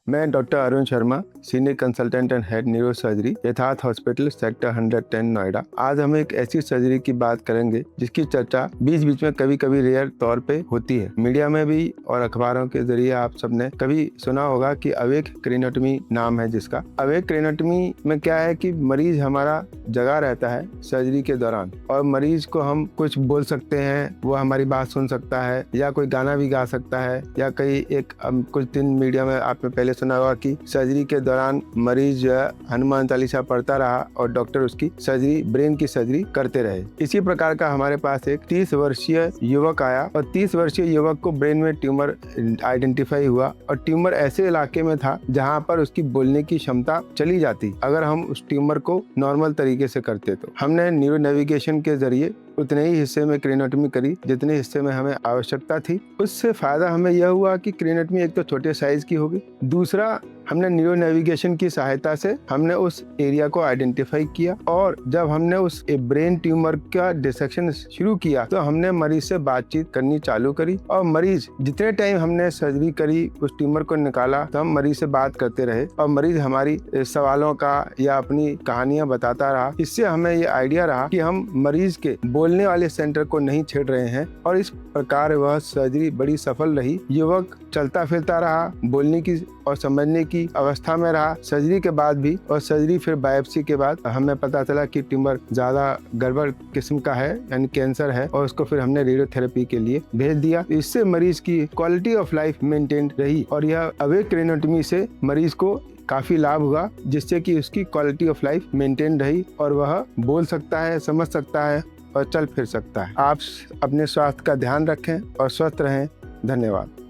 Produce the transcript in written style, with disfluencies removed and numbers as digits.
मैं doctor Arun Sharma, senior consultant and head neuro surgery, यथार्थ hospital, sector 110 Noida. आज हम एक ऐसी सर्जरी की बात करेंगे जिसकी चर्चा बीच बीच में कभी कभी रेयर तौर पे होती है। मीडिया में भी और अखबारों के जरिए आप सबने कभी सुना होगा कि अवेक क्रेनियोटमी नाम है जिसका। अवेक क्रेनियोटमी में क्या है कि मरीज हमारा जगा रहता है सर्जरी के दौरान, और मरीज को हम कुछ बोल सकते हैं, वो हमारी बात सुन सकता है, या कोई गाना भी गा सकता है, या कई कुछ दिन मीडिया में आपने पहले सुना होगा कि सर्जरी के दौरान मरीज जो है हनुमान चालीसा पढ़ता रहा और डॉक्टर उसकी सर्जरी, ब्रेन की सर्जरी करते रहे। इसी प्रकार का हमारे पास एक 30 वर्षीय युवक आया और 30 वर्षीय युवक को ब्रेन में ट्यूमर आइडेंटिफाई हुआ, और ट्यूमर ऐसे इलाके में था जहां पर उसकी बोलने की क्षमता चली जाती अगर हम उस ट्यूमर को नॉर्मल तरीके से करते। तो हमने न्यूरो नेविगेशन के जरिए उतने ही हिस्से में क्रेनियोटमी करी जितने हिस्से में हमें आवश्यकता थी। उससे फायदा हमें यह हुआ कि क्रेनियोटमी एक तो छोटे साइज की होगी, दूसरा हमने न्यूरो नेविगेशन की सहायता से हमने उस एरिया को आइडेंटिफाई किया, और जब हमने उस ब्रेन ट्यूमर का डिसेक्शन शुरू किया तो हमने मरीज से बातचीत करनी चालू करी, और मरीज जितने टाइम हमने सर्जरी करी उस ट्यूमर को निकाला तो हम मरीज से बात करते रहे, और मरीज हमारी सवालों का या अपनी कहानियां बताता रहा। इससे हमें ये आइडिया रहा कि हम मरीज के बोलने वाले सेंटर को नहीं छेड़ रहे हैं, और इस प्रकार वह सर्जरी बड़ी सफल रही। युवक चलता फिरता रहा, बोलने की और समझने की अवस्था में रहा सर्जरी के बाद भी, और सर्जरी फिर बायोप्सी के बाद हमें पता चला कि ट्यूमर ज्यादा गड़बड़ किस्म का है, यानी कैंसर है, और उसको फिर हमने रेडियोथेरेपी के लिए भेज दिया। इससे मरीज की क्वालिटी ऑफ लाइफ मेंटेन रही, और यह अवेक क्रेनियोटमी से मरीज को काफी लाभ हुआ, जिससे कि उसकी क्वालिटी ऑफ लाइफ मेंटेन रही और वह बोल सकता है, समझ सकता है और चल फिर सकता है। आप अपने स्वास्थ्य का ध्यान रखें और स्वस्थ रहें। धन्यवाद।